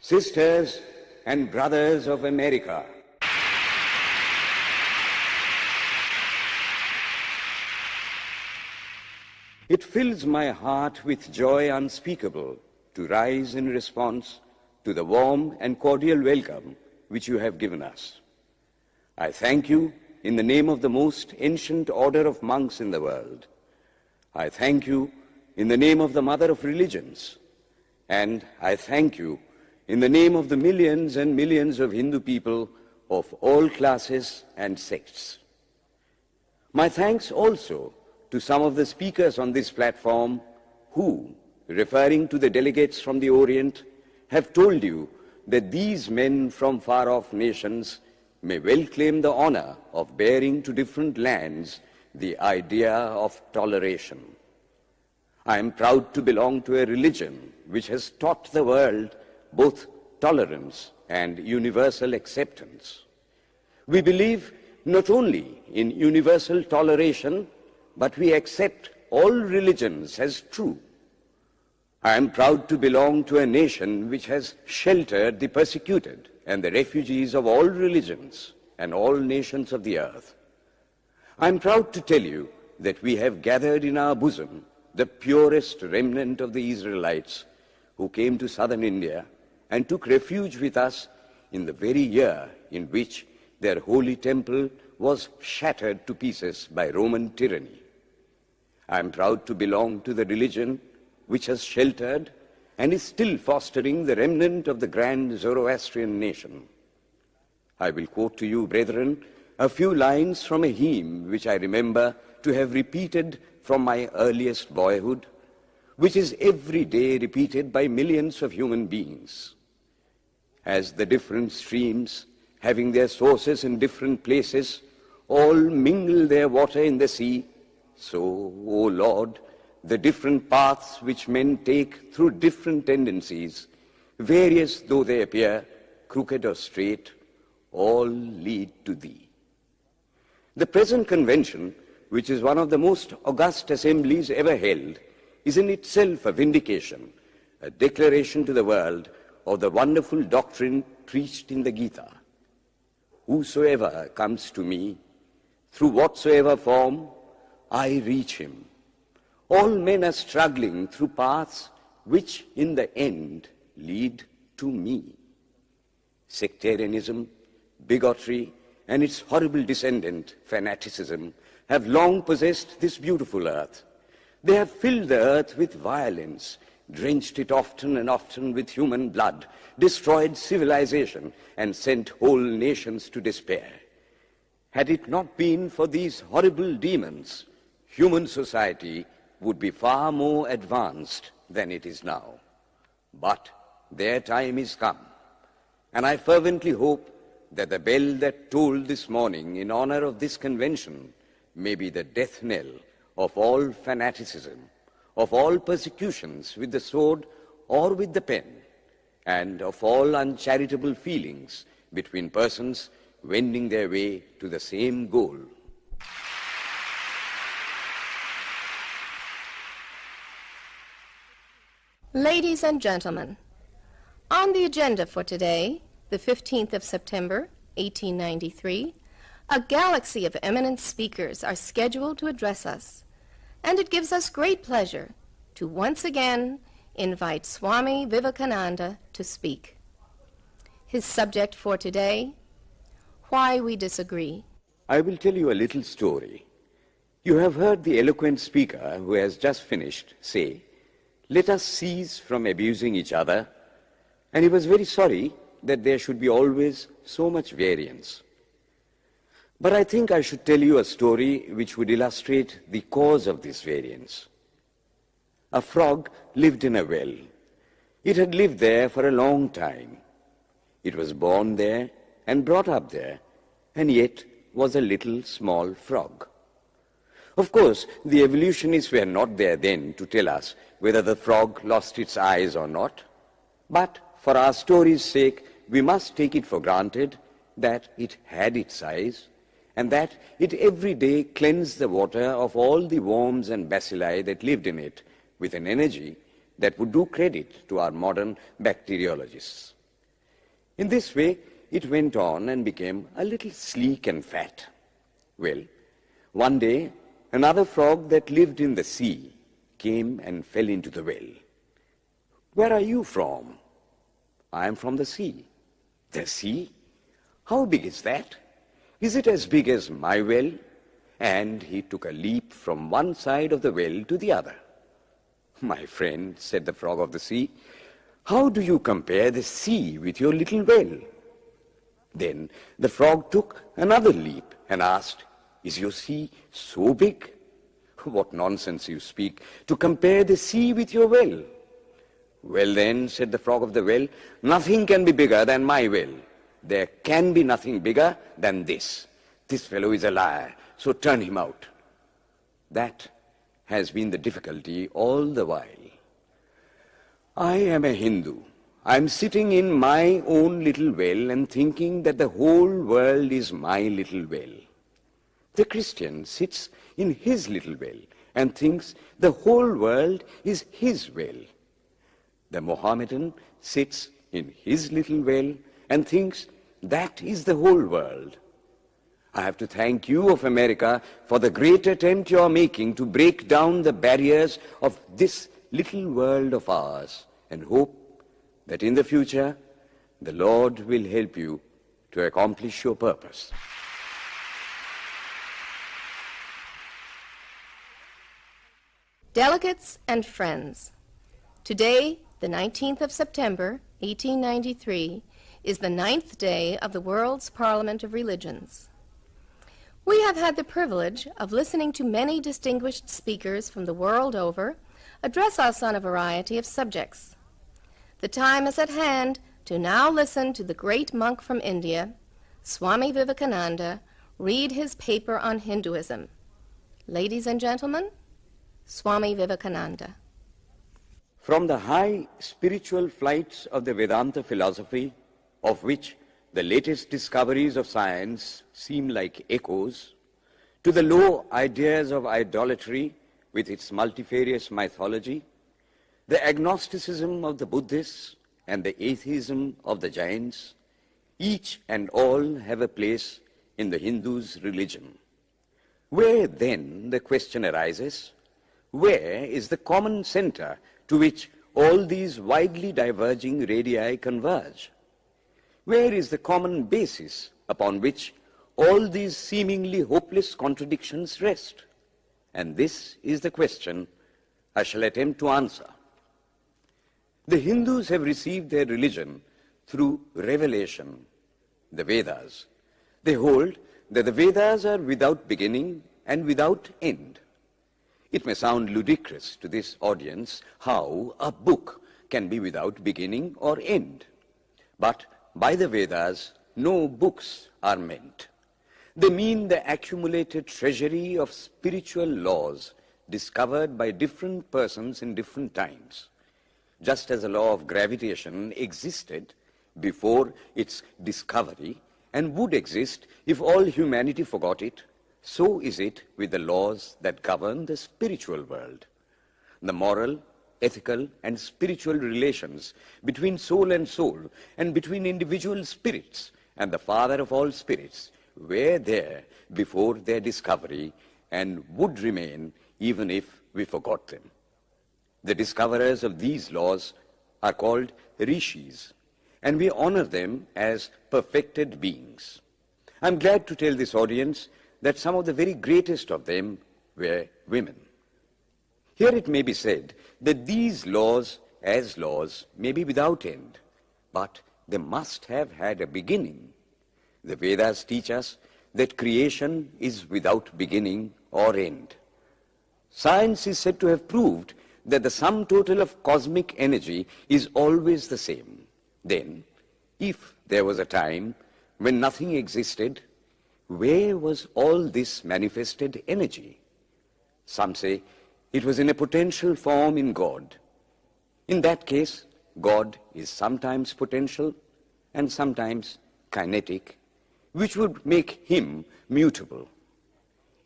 Sisters and brothers of America, it fills my heart with joy unspeakable to rise in response to the warm and cordial welcome which you have given us. I thank you in the name of the most ancient order of monks in the world. I thank you in the name of the mother of religions, and I thank you in the name of the millions and millions of Hindu people of all classes and sects. My thanks also to some of the speakers on this platform who, referring to the delegates from the Orient, have told you that these men from far-off nations may well claim the honor of bearing to different lands the idea of toleration. I am proud to belong to a religion which has taught the world both tolerance and universal acceptance. We believe not only in universal toleration, but we accept all religions as true. I am proud to belong to a nation which has sheltered the persecuted and the refugees of all religions and all nations of the earth. I am proud to tell you that we have gathered in our bosom the purest remnant of the Israelites who came to southern India and took refuge with us in the very year in which their holy temple was shattered to pieces by Roman tyranny. I am proud to belong to the religion which has sheltered and is still fostering the remnant of the grand Zoroastrian nation. I will quote to you, brethren, a few lines from a hymn which I remember to have repeated from my earliest boyhood, which is every day repeated by millions of human beings. As the different streams, having their sources in different places, all mingle their water in the sea, so, O Lord, the different paths which men take through different tendencies, various though they appear, crooked or straight, all lead to Thee. The present convention, which is one of the most august assemblies ever held, is in itself a vindication, a declaration to the world of the wonderful doctrine preached in the Gita. Whosoever comes to me, through whatsoever form, I reach him. All men are struggling through paths which in the end lead to me. Sectarianism, bigotry, and its horrible descendant, fanaticism, have long possessed this beautiful earth. They have filled the earth with violence, drenched it often and often with human blood, destroyed civilization, and sent whole nations to despair. Had it not been for these horrible demons, human society would be far more advanced than it is now. But their time is come, and I fervently hope that the bell that tolled this morning in honor of this convention may be the death knell of all fanaticism, of all persecutions with the sword or with the pen, and of all uncharitable feelings between persons wending their way to the same goal. Ladies and gentlemen, on the agenda for today, the 15th of September, 1893, a galaxy of eminent speakers are scheduled to address us, and it gives us great pleasure to once again invite Swami Vivekananda to speak. His subject for today, Why We Disagree. I will tell you a little story. You have heard the eloquent speaker who has just finished say, "Let us cease from abusing each other," and he was very sorry that there should be always so much variance. But I think I should tell you a story which would illustrate the cause of this variance. A frog lived in a well. It had lived there for a long time. It was born there and brought up there, and yet was a little small frog. Of course, the evolutionists were not there then to tell us whether the frog lost its eyes or not, but for our story's sake, we must take it for granted that it had its eyes, and that it every day cleansed the water of all the worms and bacilli that lived in it with an energy that would do credit to our modern bacteriologists. In this way, it went on and became a little sleek and fat. Well, one day, another frog that lived in the sea came and fell into the well. "Where are you from?" "I am from the sea." "The sea? How big is that? Is it as big as my well?" And he took a leap from one side of the well to the other. "My friend," said the frog of the sea, "how do you compare the sea with your little well?" Then the frog took another leap and asked, "Is your sea so big?" "What nonsense you speak, to compare the sea with your well." "Well then," said the frog of the well, "nothing can be bigger than my well. There can be nothing bigger than this. This fellow is a liar, so turn him out." That has been the difficulty all the while. I am a Hindu. I am sitting in my own little well and thinking that the whole world is my little well. The Christian sits in his little well and thinks the whole world is his well. The Mohammedan sits in his little well and thinks that is the whole world. I have to thank you of America for the great attempt you are making to break down the barriers of this little world of ours, and hope that in the future the Lord will help you to accomplish your purpose. Delegates and friends, today, the 19th of September, 1893, is the 9th day of the World's Parliament of Religions. We have had the privilege of listening to many distinguished speakers from the world over address us on a variety of subjects. The time is at hand to now listen to the great monk from India, Swami Vivekananda, read his paper on Hinduism. Ladies and gentlemen, Swami Vivekananda. From the high spiritual flights of the Vedanta philosophy, of which the latest discoveries of science seem like echoes, to the low ideas of idolatry with its multifarious mythology, the agnosticism of the Buddhists and the atheism of the Jains, each and all have a place in the Hindu's religion. Where then, the question arises, where is the common center to which all these widely diverging radii converge? Where is the common basis upon which all these seemingly hopeless contradictions rest? And this is the question I shall attempt to answer. The Hindus have received their religion through revelation, the Vedas. They hold that the Vedas are without beginning and without end. It may sound ludicrous to this audience how a book can be without beginning or end. But by the Vedas, no books are meant. They mean the accumulated treasury of spiritual laws discovered by different persons in different times. Just as the law of gravitation existed before its discovery and would exist if all humanity forgot it, so is it with the laws that govern the spiritual world. The moral, ethical, and spiritual relations between soul and between individual spirits and the Father of all spirits were there before their discovery and would remain even if we forgot them. The discoverers of these laws are called rishis, and we honor them as perfected beings. I'm glad to tell this audience that some of the very greatest of them were women. Here it may be said that these laws, as laws, may be without end, but they must have had a beginning. The Vedas teach us that creation is without beginning or end. Science is said to have proved that the sum total of cosmic energy is always the same. Then, if there was a time when nothing existed, where was all this manifested energy? Some say it was in a potential form in God. In that case, God is sometimes potential and sometimes kinetic, which would make him mutable.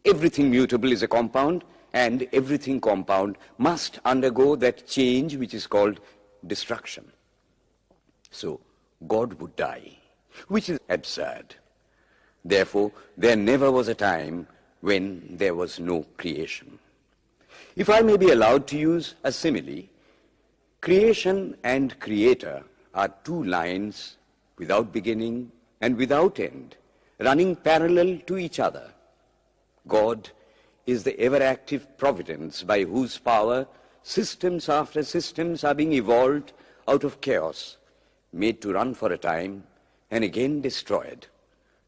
Everything mutable is a compound, and everything compound must undergo that change which is called destruction. So, God would die, which is absurd. Therefore, there never was a time when there was no creation. If I may be allowed to use a simile, creation and creator are two lines without beginning and without end, running parallel to each other. God is the ever-active providence by whose power systems after systems are being evolved out of chaos, made to run for a time and again destroyed.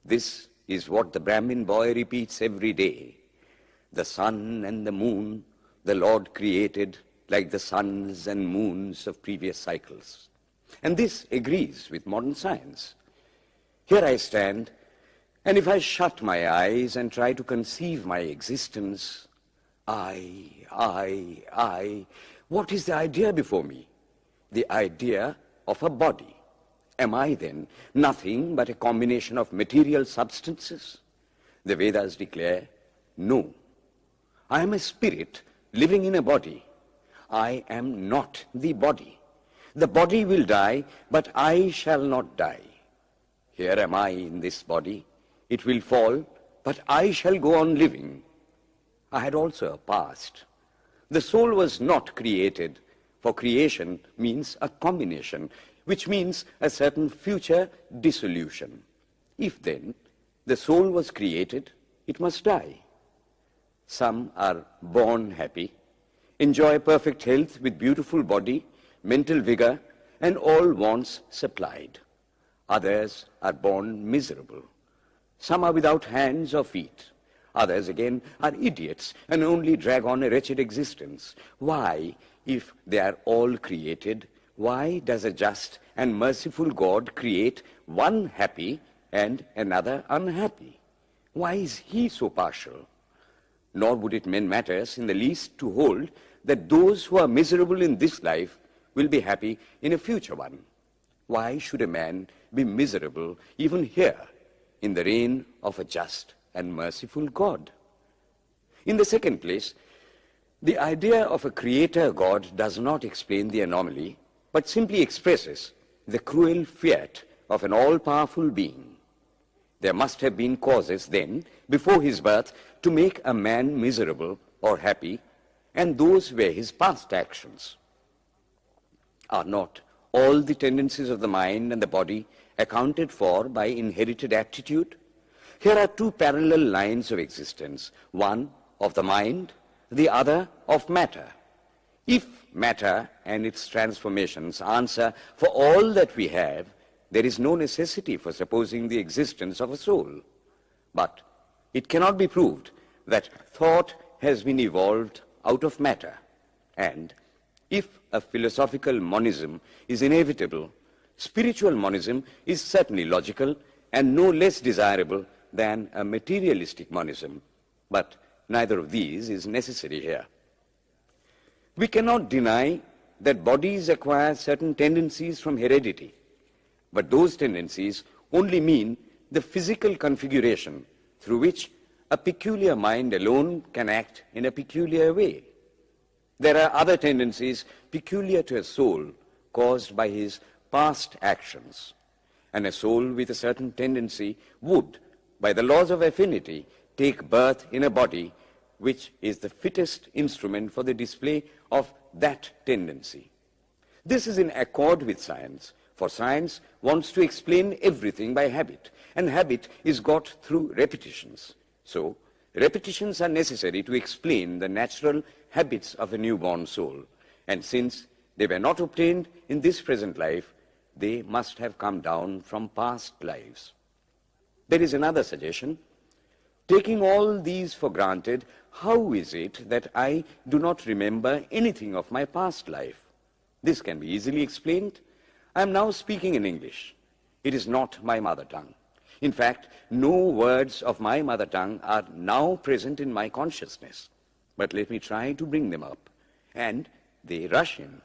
This is what the Brahmin boy repeats every day. The sun and the moon the Lord created like the suns and moons of previous cycles. And this agrees with modern science. Here I stand, and if I shut my eyes and try to conceive my existence, what is the idea before me? The idea of a body. Am I then nothing but a combination of material substances? The Vedas declare, no. I am a spirit living in a body. I am not the body. The body will die, but I shall not die. Here am I in this body. It will fall, but I shall go on living. I had also a past. The soul was not created, for creation means a combination, which means a certain future dissolution. If then the soul was created, it must die. Some are born happy, enjoy perfect health with beautiful body, mental vigor, and all wants supplied. Others are born miserable. Some are without hands or feet. Others again are idiots and only drag on a wretched existence. Why, if they are all created, why does a just and merciful God create one happy and another unhappy? Why is he so partial? Nor would it mend matters in the least to hold that those who are miserable in this life will be happy in a future one. Why should a man be miserable even here in the reign of a just and merciful God? In the second place, the idea of a creator God does not explain the anomaly, but simply expresses the cruel fiat of an all-powerful being. There must have been causes then, before his birth, to make a man miserable or happy, and those were his past actions. Are not all the tendencies of the mind and the body accounted for by inherited aptitude? Here are two parallel lines of existence, one of the mind, the other of matter. If matter and its transformations answer for all that we have, there is no necessity for supposing the existence of a soul. But it cannot be proved that thought has been evolved out of matter. And if a philosophical monism is inevitable, spiritual monism is certainly logical and no less desirable than a materialistic monism. But neither of these is necessary here. We cannot deny that bodies acquire certain tendencies from heredity, but those tendencies only mean the physical configuration through which a peculiar mind alone can act in a peculiar way. There are other tendencies peculiar to a soul caused by his past actions, and a soul with a certain tendency would, by the laws of affinity, take birth in a body which is the fittest instrument for the display of that tendency. This is in accord with science, for science wants to explain everything by habit, and habit is got through repetitions. So, repetitions are necessary to explain the natural habits of a newborn soul, and since they were not obtained in this present life, they must have come down from past lives. There is another suggestion. Taking all these for granted, how is it that I do not remember anything of my past life? This can be easily explained. I am now speaking in English. It is not my mother tongue. In fact, no words of my mother tongue are now present in my consciousness. But let me try to bring them up. And they rush in.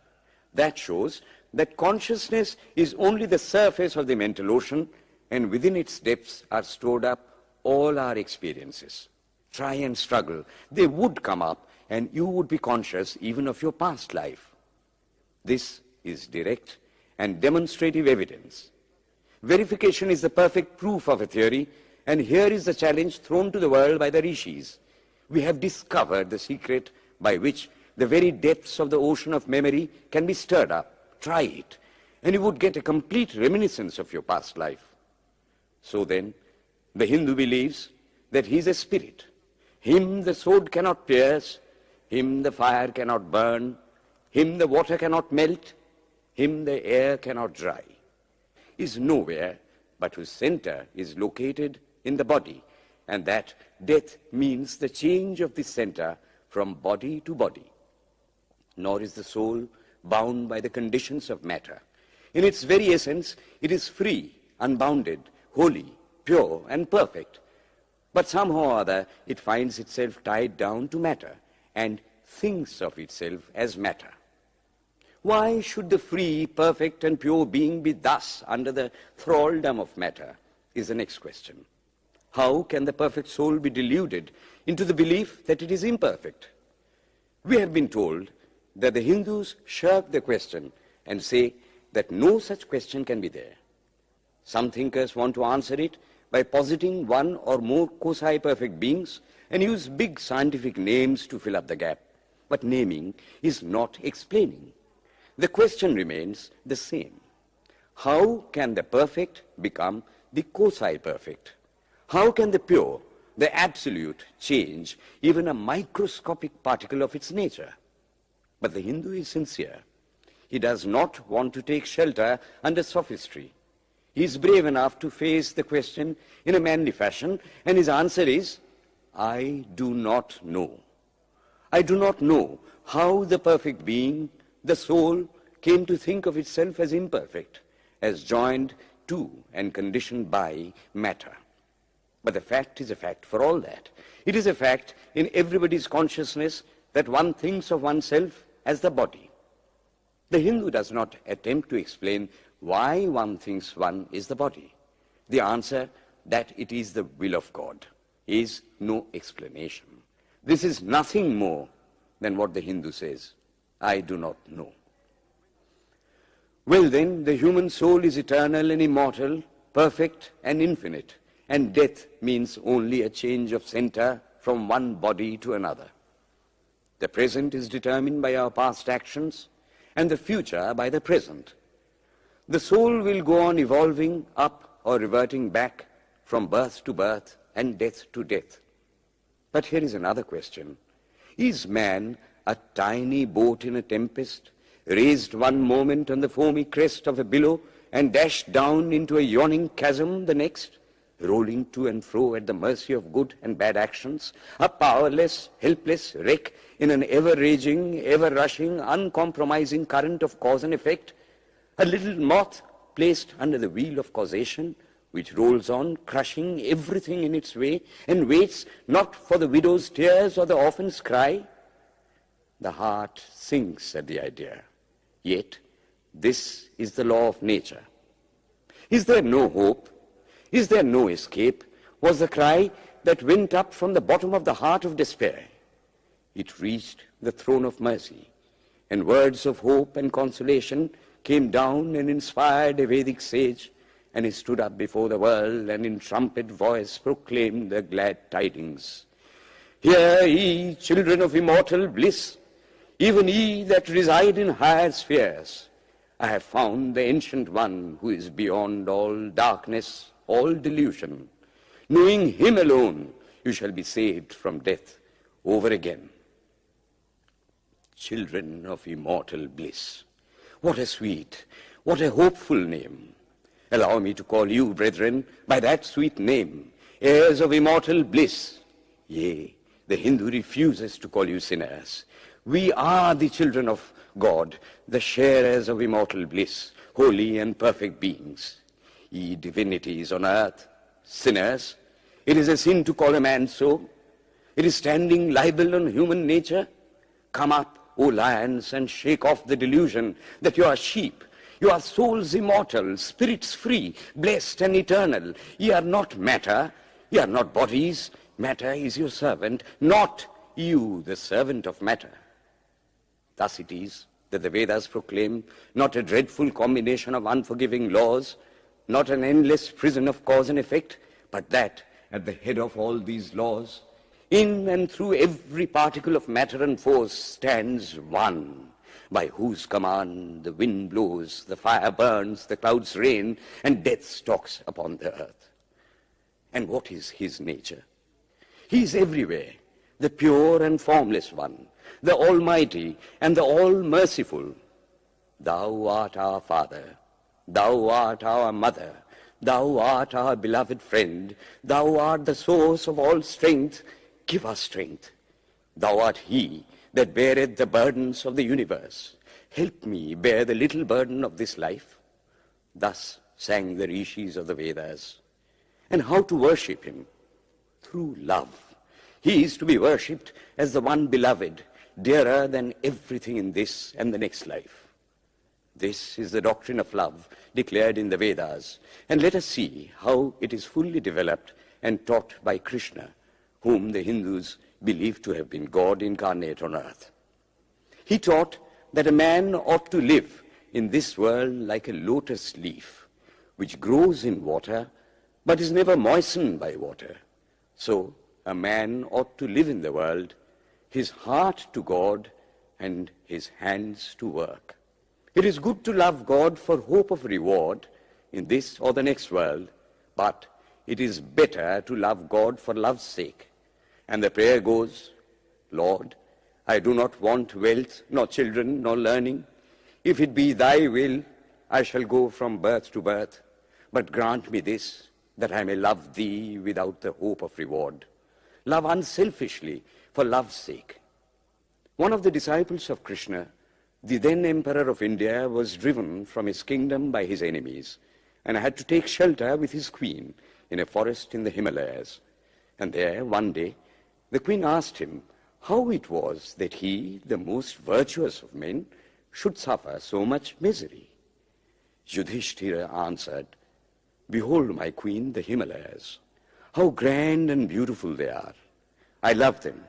That shows that consciousness is only the surface of the mental ocean, and within its depths are stored up all our experiences. Try and struggle. They would come up, and you would be conscious even of your past life. This is direct and demonstrative evidence. Verification is the perfect proof of a theory, and here is the challenge thrown to the world by the rishis. We have discovered the secret by which the very depths of the ocean of memory can be stirred up. Try it, and you would get a complete reminiscence of your past life. So then, the Hindu believes that he is a spirit. Him the sword cannot pierce, him the fire cannot burn, him the water cannot melt, him the air cannot dry. He is nowhere, but whose center is located in the body, and that death means the change of this center from body to body. Nor is the soul bound by the conditions of matter. In its very essence, it is free, unbounded, holy, pure, and perfect. But somehow or other, it finds itself tied down to matter and thinks of itself as matter. Why should the free, perfect, and pure being be thus under the thraldom of matter, is the next question. How can the perfect soul be deluded into the belief that it is imperfect? We have been told that the Hindus shirk the question and say that no such question can be there. Some thinkers want to answer it by positing one or more quasi-perfect beings and use big scientific names to fill up the gap. But naming is not explaining. The question remains the same. How can the perfect become the quasi-perfect? How can the pure, the absolute, change even a microscopic particle of its nature? But the Hindu is sincere. He does not want to take shelter under sophistry. He is brave enough to face the question in a manly fashion, and his answer is, I do not know. I do not know how the perfect being, the soul, came to think of itself as imperfect, as joined to and conditioned by matter. But the fact is a fact for all that. It is a fact in everybody's consciousness that one thinks of oneself as the body. The Hindu does not attempt to explain why one thinks one is the body. The answer, that it is the will of God, is no explanation. This is nothing more than what the Hindu says, I do not know. Well then, the human soul is eternal and immortal, perfect and infinite, and death means only a change of center from one body to another. The present is determined by our past actions, and the future by the present. The soul will go on evolving up or reverting back from birth to birth and death to death. But here is another question. Is man a tiny boat in a tempest, raised one moment on the foamy crest of a billow and dashed down into a yawning chasm the next, rolling to and fro at the mercy of good and bad actions, a powerless, helpless wreck in an ever-raging, ever-rushing, uncompromising current of cause and effect, a little moth placed under the wheel of causation, which rolls on, crushing everything in its way, and waits not for the widow's tears or the orphan's cry? The heart sinks at the idea. Yet, this is the law of nature. Is there no hope? Is there no escape? Was the cry that went up from the bottom of the heart of despair. It reached the throne of mercy, and words of hope and consolation came down and inspired a Vedic sage, and he stood up before the world and in trumpet voice proclaimed the glad tidings. Hear ye, children of immortal bliss, even ye that reside in higher spheres. I have found the Ancient One who is beyond all darkness, all delusion. Knowing him alone, you shall be saved from death over again. Children of immortal bliss. What a sweet, what a hopeful name. Allow me to call you, brethren, by that sweet name, heirs of immortal bliss. Yea, the Hindu refuses to call you sinners. We are the children of God, the sharers of immortal bliss, holy and perfect beings. Ye divinities on earth, sinners, it is a sin to call a man so. It is standing libel on human nature. Come up, O lions, and shake off the delusion that you are sheep. You are souls immortal, spirits free, blessed and eternal. Ye are not matter, ye are not bodies. Matter is your servant, not you the servant of matter. Thus it is that the Vedas proclaim not a dreadful combination of unforgiving laws, not an endless prison of cause and effect, but that at the head of all these laws, in and through every particle of matter and force stands one, by whose command the wind blows, the fire burns, the clouds rain, and death stalks upon the earth. And what is his nature? He is everywhere, the pure and formless one, the Almighty and the All-Merciful. Thou art our Father, thou art our Mother, thou art our beloved friend, thou art the source of all strength, give us strength. Thou art he that beareth the burdens of the universe. Help me bear the little burden of this life. Thus sang the rishis of the Vedas. And how to worship him? Through love. He is to be worshipped as the one beloved, dearer than everything in this and the next life. This is the doctrine of love declared in the Vedas, and let us see how it is fully developed and taught by Krishna, whom the Hindus believe to have been God incarnate on earth. He taught that a man ought to live in this world like a lotus leaf, which grows in water but is never moistened by water. So a man ought to live in the world, his heart to God and his hands to work. It is good to love God for hope of reward in this or the next world, but it is better to love God for love's sake. And the prayer goes, Lord, I do not want wealth, nor children, nor learning. If it be thy will, I shall go from birth to birth. But grant me this, that I may love thee without the hope of reward. Love unselfishly for love's sake. One of the disciples of Krishna, the then Emperor of India, was driven from his kingdom by his enemies and had to take shelter with his queen in a forest in the Himalayas. And there, one day, the queen asked him how it was that he, the most virtuous of men, should suffer so much misery. Yudhishthira answered, Behold, my queen, the Himalayas. How grand and beautiful they are. I love them.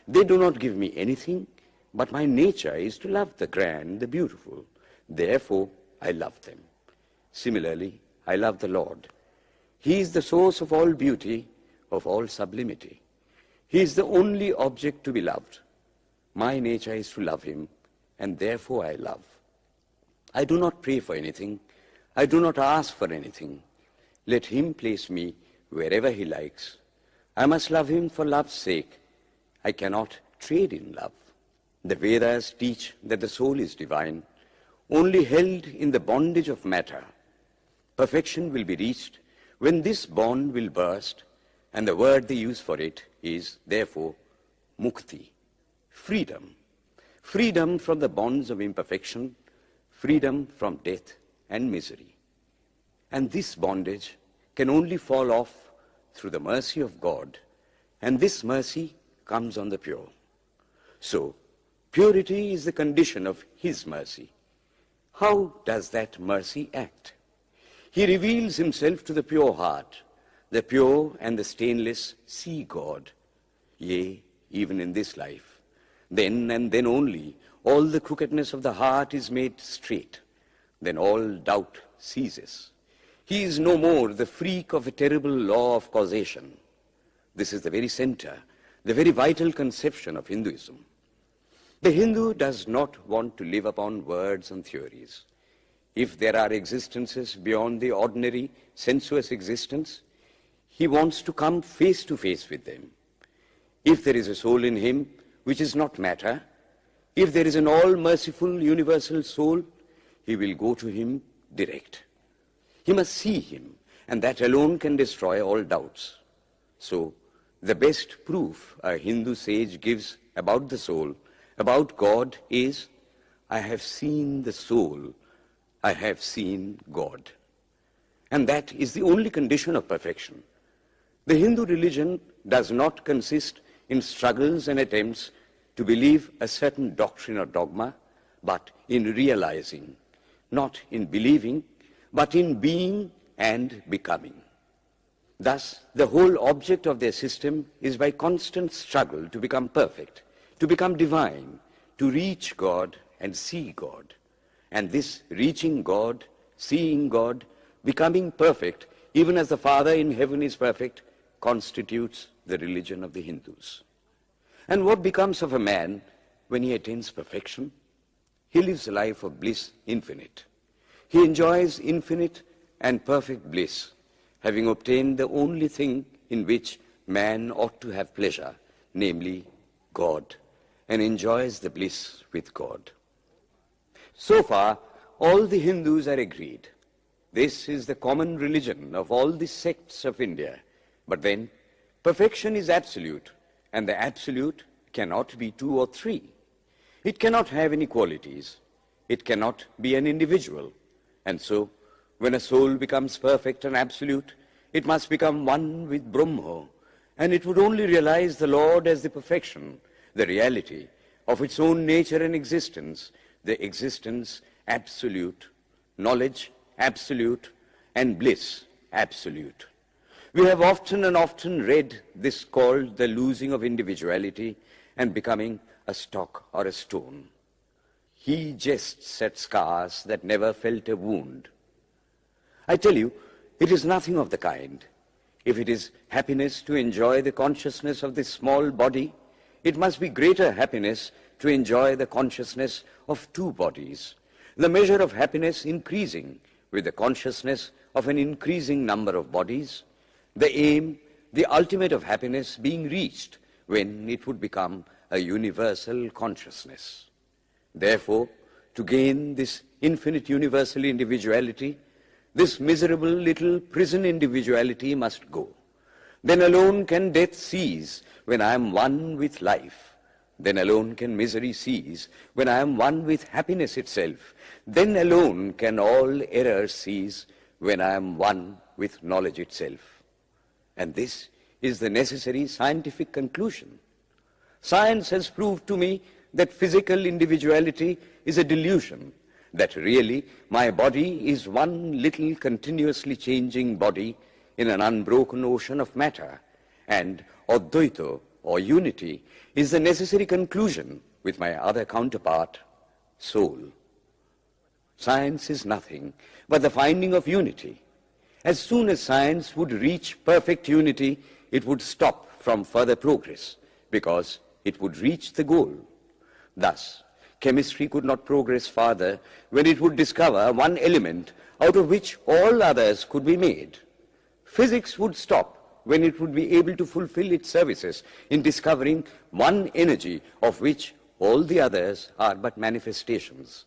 They do not give me anything, but my nature is to love the grand, the beautiful. Therefore, I love them. Similarly, I love the Lord. He is the source of all beauty, of all sublimity. He is the only object to be loved. My nature is to love him, and therefore I love. I do not pray for anything. I do not ask for anything. Let him place me wherever he likes. I must love him for love's sake. I cannot trade in love. The Vedas teach that the soul is divine, only held in the bondage of matter. Perfection will be reached when this bond will burst, and the word they use for it is, therefore, mukti, freedom. Freedom from the bonds of imperfection, freedom from death and misery. And this bondage can only fall off through the mercy of God, and this mercy comes on the pure. So, purity is the condition of his mercy. How does that mercy act? He reveals himself to the pure heart. The pure and the stainless see God, yea, even in this life. Then and then only, all the crookedness of the heart is made straight. Then all doubt ceases. He is no more the freak of a terrible law of causation. This is the very center, the very vital conception of Hinduism. The Hindu does not want to live upon words and theories. If there are existences beyond the ordinary sensuous existence, he wants to come face to face with them. If there is a soul in him which is not matter, if there is an all-merciful universal soul, he will go to him direct. He must see him, and that alone can destroy all doubts. So, the best proof a Hindu sage gives about the soul, about God, is, I have seen the soul, I have seen God. And that is the only condition of perfection. The Hindu religion does not consist in struggles and attempts to believe a certain doctrine or dogma, but in realizing, not in believing, but in being and becoming. Thus, the whole object of their system is by constant struggle to become perfect, to become divine, to reach God and see God. And this reaching God, seeing God, becoming perfect, even as the Father in heaven is perfect, constitutes the religion of the Hindus. And what becomes of a man when he attains perfection? He lives a life of bliss infinite. He enjoys infinite and perfect bliss, having obtained the only thing in which man ought to have pleasure, namely God, and enjoys the bliss with God. So far, all the Hindus are agreed. This is the common religion of all the sects of India. But then, perfection is absolute, and the absolute cannot be two or three. It cannot have any qualities. It cannot be an individual. And so, when a soul becomes perfect and absolute, it must become one with Brahma, and it would only realize the Lord as the perfection, the reality of its own nature and existence, the existence absolute, knowledge absolute, and bliss absolute. We have often and often read this called the losing of individuality and becoming a stock or a stone. He jests at scars that never felt a wound. I tell you, it is nothing of the kind. If it is happiness to enjoy the consciousness of this small body, it must be greater happiness to enjoy the consciousness of two bodies, the measure of happiness increasing with the consciousness of an increasing number of bodies, the aim, the ultimate of happiness being reached when it would become a universal consciousness. Therefore, to gain this infinite universal individuality, this miserable little prison individuality must go. Then alone can death cease when I am one with life. Then alone can misery cease when I am one with happiness itself. Then alone can all error cease when I am one with knowledge itself. And this is the necessary scientific conclusion. Science has proved to me that physical individuality is a delusion, that really my body is one little continuously changing body in an unbroken ocean of matter, and Advaita, or unity, is the necessary conclusion with my other counterpart, soul. Science is nothing but the finding of unity. As soon as science would reach perfect unity, it would stop from further progress, because it would reach the goal. Thus, chemistry could not progress farther when it would discover one element out of which all others could be made. Physics would stop when it would be able to fulfill its services in discovering one energy of which all the others are but manifestations.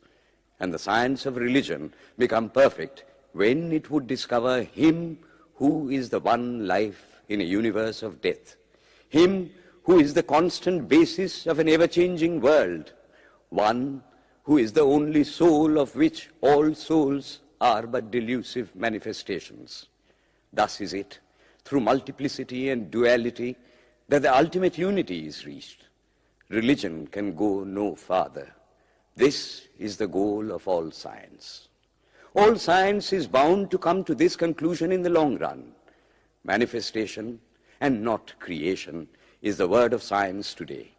And the science of religion become perfect when it would discover Him who is the one life in a universe of death, Him who is the constant basis of an ever-changing world, one who is the only soul of which all souls are but delusive manifestations. Thus is it, through multiplicity and duality, that the ultimate unity is reached. Religion can go no farther. This is the goal of all science. All science is bound to come to this conclusion in the long run. Manifestation and not creation is the word of science today.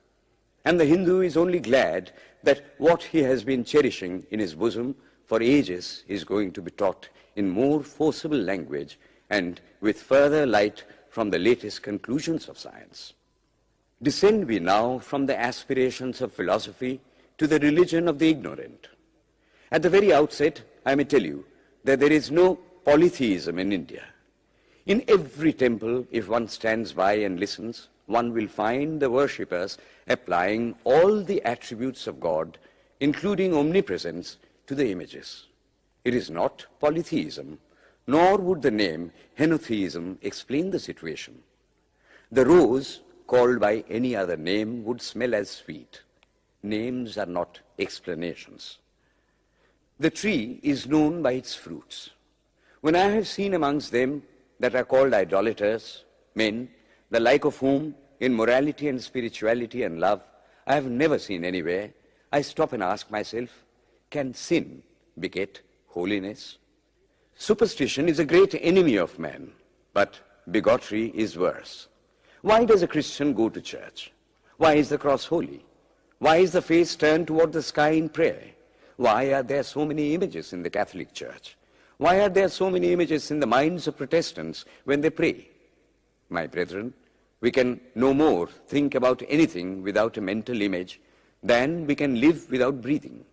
And the Hindu is only glad that what he has been cherishing in his bosom for ages is going to be taught in more forcible language and with further light from the latest conclusions of science. Descend we now from the aspirations of philosophy to the religion of the ignorant. At the very outset, I may tell you that there is no polytheism in India. In every temple, if one stands by and listens, one will find the worshippers applying all the attributes of God, including omnipresence, to the images. It is not polytheism, nor would the name henotheism explain the situation. The rose, called by any other name, would smell as sweet. Names are not explanations. The tree is known by its fruits. When I have seen amongst them that are called idolaters, men, the like of whom in morality and spirituality and love I have never seen anywhere, I stop and ask myself, can sin beget holiness? Superstition is a great enemy of man, but bigotry is worse. Why does a Christian go to church? Why is the cross holy? Why is the face turned toward the sky in prayer? Why are there so many images in the Catholic Church? Why are there so many images in the minds of Protestants when they pray? My brethren, we can no more think about anything without a mental image than we can live without breathing.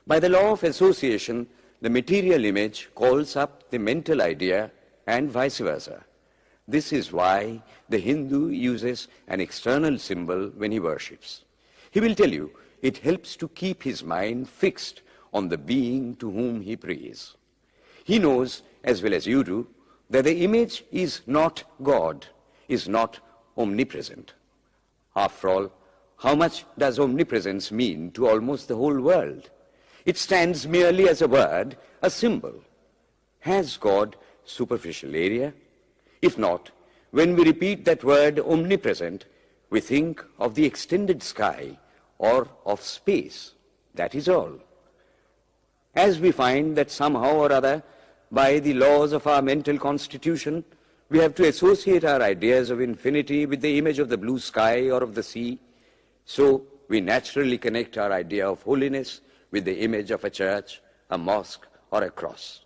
By the law of association, the material image calls up the mental idea and vice versa. This is why the Hindu uses an external symbol when he worships. He will tell you it helps to keep his mind fixed on the being to whom he prays. He knows, as well as you do, that the image is not God, is not omnipresent. After all, how much does omnipresence mean to almost the whole world? It stands merely as a word, a symbol. Has God superficial area? If not, when we repeat that word omnipresent, we think of the extended sky or of space. That is all. As we find that somehow or other, by the laws of our mental constitution, we have to associate our ideas of infinity with the image of the blue sky or of the sea, so we naturally connect our idea of holiness with the image of a church, a mosque, or a cross.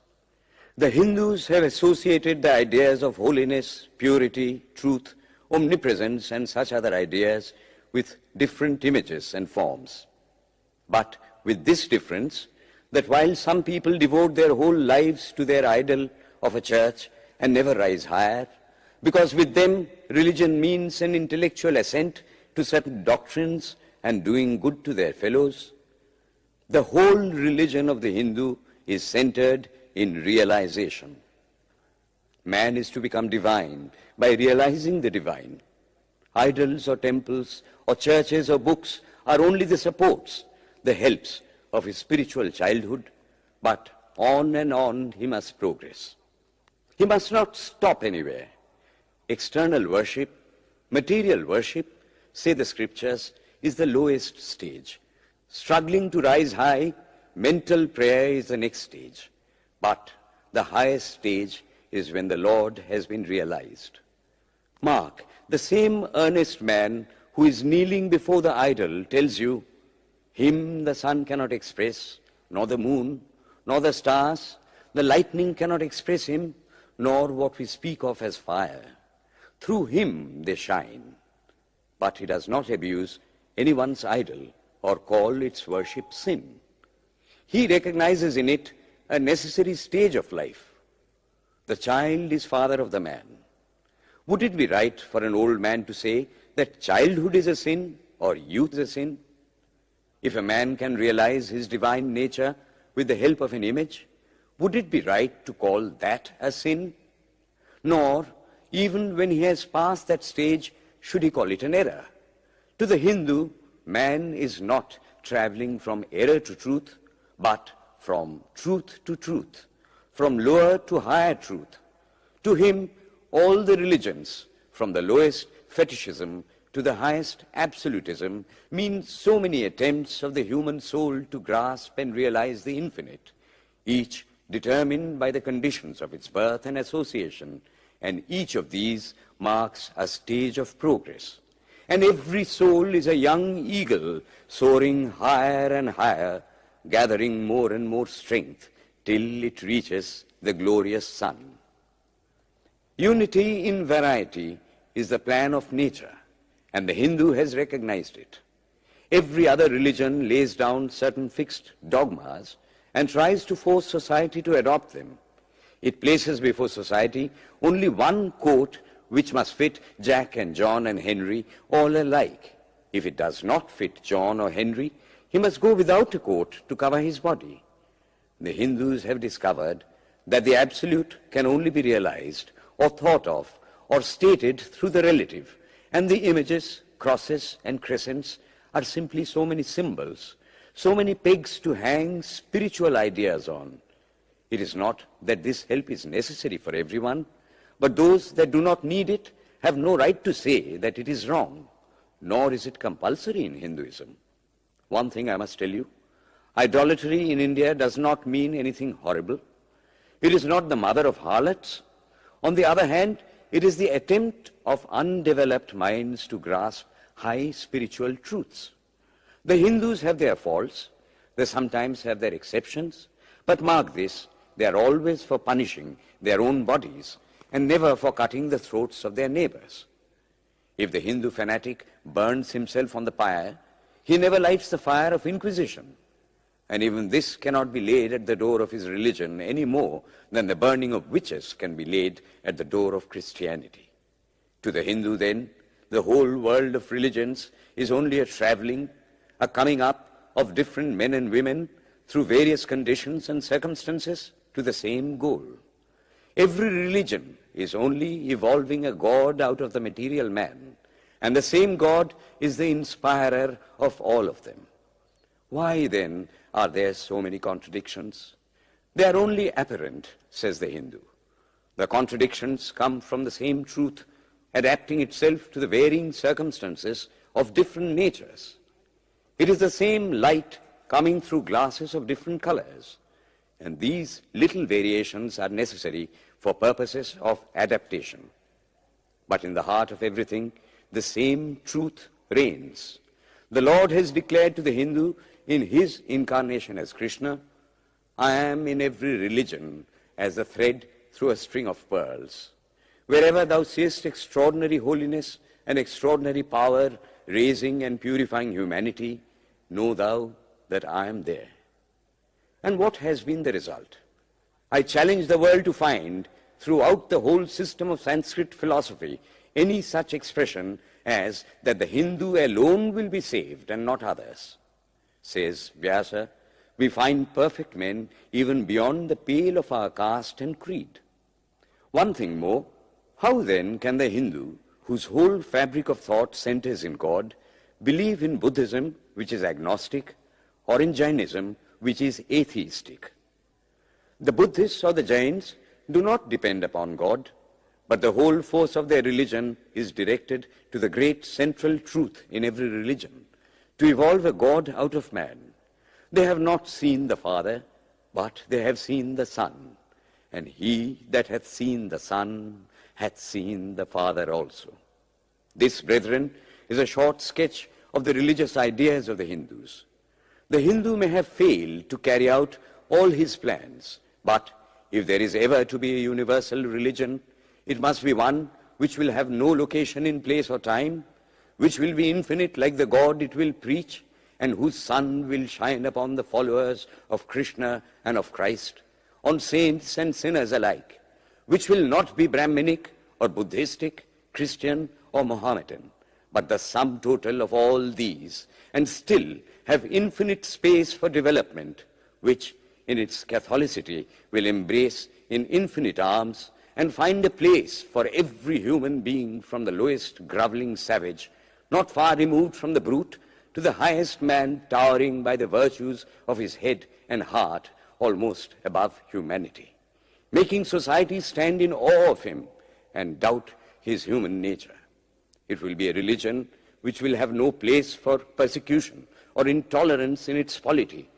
The Hindus have associated the ideas of holiness, purity, truth, omnipresence, and such other ideas with different images and forms. But with this difference, that while some people devote their whole lives to their idol of a church and never rise higher, because with them religion means an intellectual assent to certain doctrines and doing good to their fellows, the whole religion of the Hindu is centered in realization. Man is to become divine by realizing the divine. Idols or temples or churches or books are only the supports, the helps of his spiritual childhood, but on and on he must progress. He must not stop anywhere. External worship, material worship, say the scriptures, is the lowest stage. Struggling to rise high, mental prayer is the next stage. But the highest stage is when the Lord has been realized. Mark, the same earnest man who is kneeling before the idol tells you, him the sun cannot express, nor the moon, nor the stars, the lightning cannot express him, nor what we speak of as fire. Through him they shine. But he does not abuse anyone's idol or call its worship sin. He recognizes in it a necessary stage of life. The child is father of the man. Would it be right for an old man to say that childhood is a sin or youth is a sin? If a man can realize his divine nature with the help of an image, would it be right to call that a sin? Nor, even when he has passed that stage, should he call it an error. To the Hindu, man is not traveling from error to truth, but from truth to truth, from lower to higher truth. To him, all the religions, from the lowest fetishism to the highest absolutism, means so many attempts of the human soul to grasp and realize the infinite, each determined by the conditions of its birth and association, and each of these marks a stage of progress. And every soul is a young eagle soaring higher and higher, gathering more and more strength till it reaches the glorious sun. Unity in variety is the plan of nature, and the Hindu has recognized it. Every other religion lays down certain fixed dogmas and tries to force society to adopt them. It places before society only one coat which must fit Jack and John and Henry all alike. If it does not fit John or Henry, he must go without a coat to cover his body. The Hindus have discovered that the absolute can only be realized or thought of or stated through the relative, and the images, crosses and crescents are simply so many symbols, so many pegs to hang spiritual ideas on. It is not that this help is necessary for everyone, but those that do not need it have no right to say that it is wrong, nor is it compulsory in Hinduism. One thing I must tell you, idolatry in India does not mean anything horrible. It is not the mother of harlots. On the other hand, it is the attempt of undeveloped minds to grasp high spiritual truths. The Hindus have their faults, they sometimes have their exceptions, but mark this, they are always for punishing their own bodies and never for cutting the throats of their neighbors. If the Hindu fanatic burns himself on the pyre, he never lights the fire of inquisition. And even this cannot be laid at the door of his religion any more than the burning of witches can be laid at the door of Christianity. To the Hindu, then, the whole world of religions is only a traveling, a coming up of different men and women through various conditions and circumstances to the same goal. Every religion is only evolving a God out of the material man, and the same God is the inspirer of all of them. Why, then, are there so many contradictions? They are only apparent, says the Hindu. The contradictions come from the same truth, adapting itself to the varying circumstances of different natures. It is the same light coming through glasses of different colors, and these little variations are necessary for purposes of adaptation. But in the heart of everything, the same truth reigns. The Lord has declared to the Hindu in his incarnation as Krishna, I am in every religion as a thread through a string of pearls. Wherever thou seest extraordinary holiness and extraordinary power raising and purifying humanity, know thou that I am there. And what has been the result? I challenge the world to find throughout the whole system of Sanskrit philosophy any such expression as that the Hindu alone will be saved and not others. Says Vyasa, we find perfect men even beyond the pale of our caste and creed. One thing more, how then can the Hindu, whose whole fabric of thought centers in God, believe in Buddhism, which is agnostic, or in Jainism, which is atheistic? The Buddhists or the Jains do not depend upon God, but the whole force of their religion is directed to the great central truth in every religion, to evolve a God out of man. They have not seen the Father, but they have seen the Son. And he that hath seen the Son hath seen the Father also. This, brethren, is a short sketch of the religious ideas of the Hindus. The Hindu may have failed to carry out all his plans, but if there is ever to be a universal religion, it must be one which will have no location in place or time, which will be infinite like the God it will preach, and whose sun will shine upon the followers of Krishna and of Christ, on saints and sinners alike, which will not be Brahminic or Buddhistic, Christian or Mohammedan, but the sum total of all these, and still have infinite space for development, which in its Catholicity will embrace in infinite arms and find a place for every human being from the lowest groveling savage, not far removed from the brute, to the highest man towering by the virtues of his head and heart almost above humanity, making society stand in awe of him and doubt his human nature. It will be a religion which will have no place for persecution or intolerance in its polity,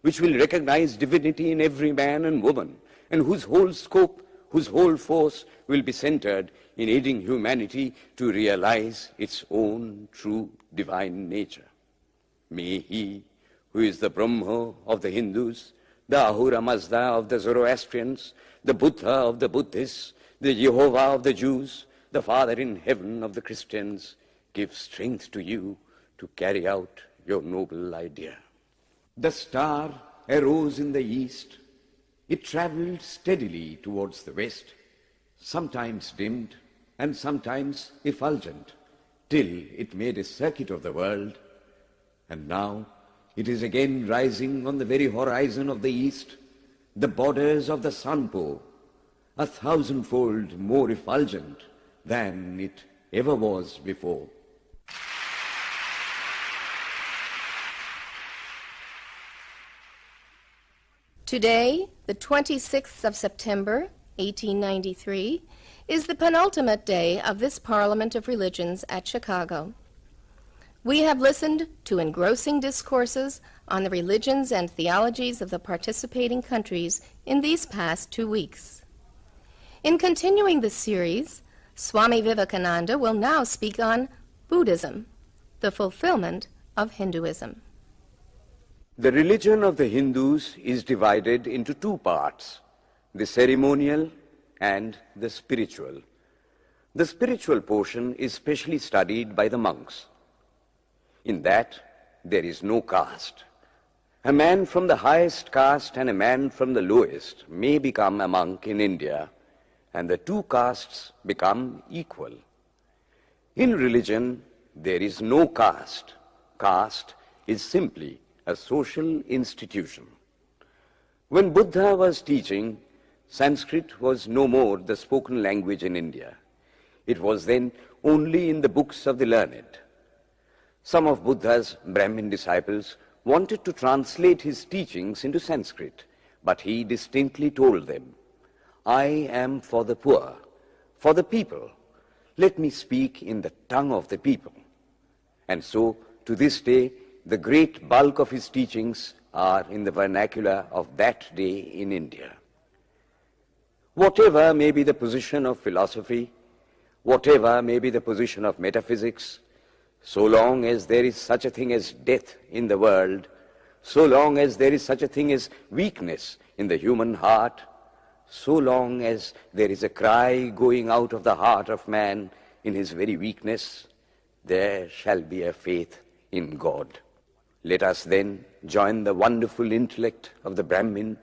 which will recognize divinity in every man and woman, and whose whole scope, whose whole force will be centered in aiding humanity to realize its own true divine nature. May he, who is the Brahma of the Hindus, the Ahura Mazda of the Zoroastrians, the Buddha of the Buddhists, the Jehovah of the Jews, the Father in heaven of the Christians, give strength to you to carry out your noble idea. The star arose in the east. It traveled steadily towards the west, sometimes dimmed and sometimes effulgent, till it made a circuit of the world. And now it is again rising on the very horizon of the east, the borders of the sun-bow, 1,000-fold more effulgent than it ever was before. Today, the 26th of September, 1893, is the penultimate day of this Parliament of Religions at Chicago. We have listened to engrossing discourses on the religions and theologies of the participating countries in these past 2 weeks. In continuing this series, Swami Vivekananda will now speak on Buddhism, the fulfillment of Hinduism. The religion of the Hindus is divided into two parts, the ceremonial and the spiritual. The spiritual portion is specially studied by the monks. In that, there is no caste. A man from the highest caste and a man from the lowest may become a monk in India, and the two castes become equal. In religion, there is no caste. Caste is simply a social institution. When Buddha was teaching, Sanskrit was no more the spoken language in India. It was then only in the books of the learned. Some of Buddha's Brahmin disciples wanted to translate his teachings into Sanskrit, but he distinctly told them, "I am for the poor, for the people. Let me speak in the tongue of the people." And so, to this day, the great bulk of his teachings are in the vernacular of that day in India. Whatever may be the position of philosophy, whatever may be the position of metaphysics, so long as there is such a thing as death in the world, so long as there is such a thing as weakness in the human heart, so long as there is a cry going out of the heart of man in his very weakness, there shall be a faith in God. Let us then join the wonderful intellect of the Brahmin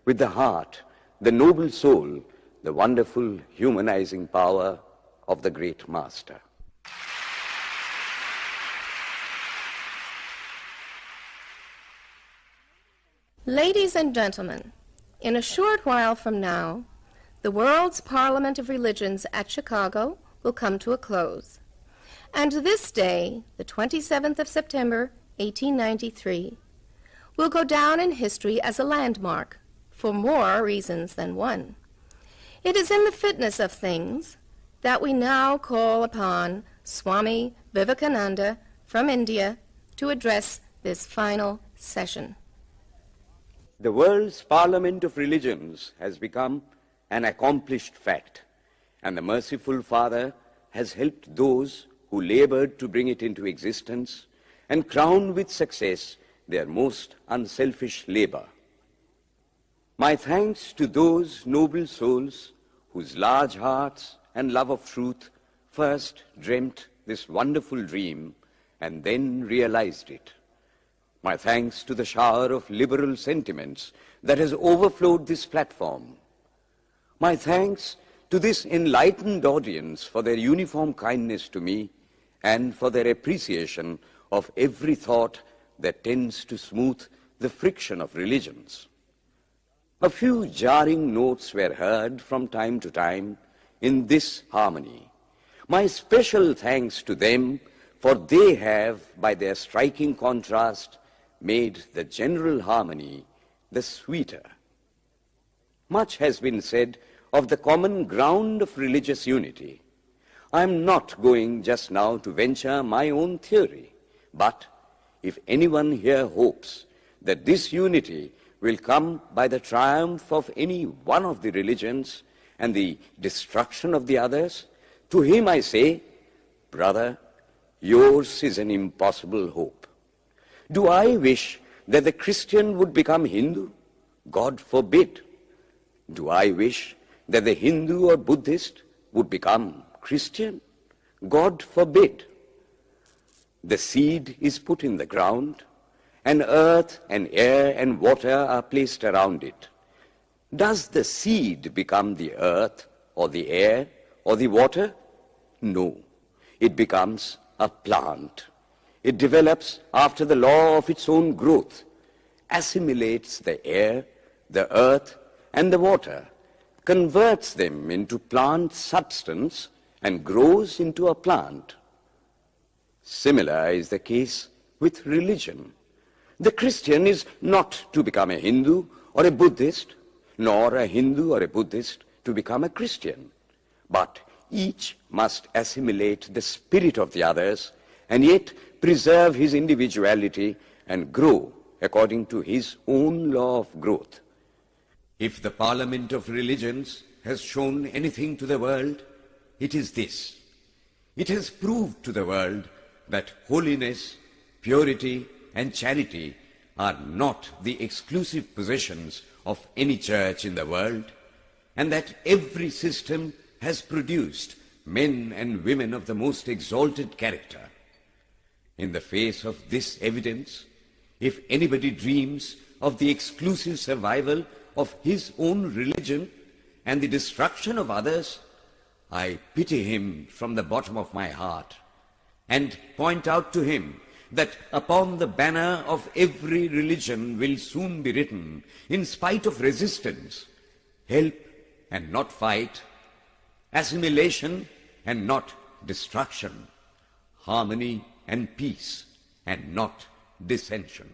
with the heart, the noble soul, the wonderful humanizing power of the great master. Ladies and gentlemen, in a short while from now, the World's Parliament of Religions at Chicago will come to a close. And this day, the 27th of September, 1893, will go down in history as a landmark for more reasons than one. It is in the fitness of things that we now call upon Swami Vivekananda from India to address this final session. The world's Parliament of Religions has become an accomplished fact, and the merciful Father has helped those who labored to bring it into existence and crown with success their most unselfish labor. My thanks to those noble souls whose large hearts and love of truth first dreamt this wonderful dream and then realized it. My thanks to the shower of liberal sentiments that has overflowed this platform. My thanks to this enlightened audience for their uniform kindness to me and for their appreciation of every thought that tends to smooth the friction of religions. A few jarring notes were heard from time to time in this harmony. My special thanks to them, for they have, by their striking contrast, made the general harmony the sweeter. Much has been said of the common ground of religious unity. I am not going just now to venture my own theory, but if anyone here hopes that this unity will come by the triumph of any one of the religions and the destruction of the others, to him I say, brother, yours is an impossible hope. Do I wish that the Christian would become Hindu? God forbid. Do I wish that the Hindu or Buddhist would become Christian? God forbid. The seed is put in the ground, and earth and air and water are placed around it. Does the seed become the earth or the air or the water? No. It becomes a plant. It develops after the law of its own growth, assimilates the air, the earth, and the water, converts them into plant substance, and grows into a plant. Similar is the case with religion. The Christian is not to become a Hindu or a Buddhist, nor a Hindu or a Buddhist to become a Christian, but each must assimilate the spirit of the others and yet preserve his individuality and grow according to his own law of growth. If the Parliament of Religions has shown anything to the world, it is this. It has proved to the world that holiness, purity, and charity are not the exclusive possessions of any church in the world, and that every system has produced men and women of the most exalted character. In the face of this evidence, if anybody dreams of the exclusive survival of his own religion and the destruction of others, I pity him from the bottom of my heart and point out to him that upon the banner of every religion will soon be written, in spite of resistance, help and not fight, assimilation and not destruction, harmony and peace and not dissension.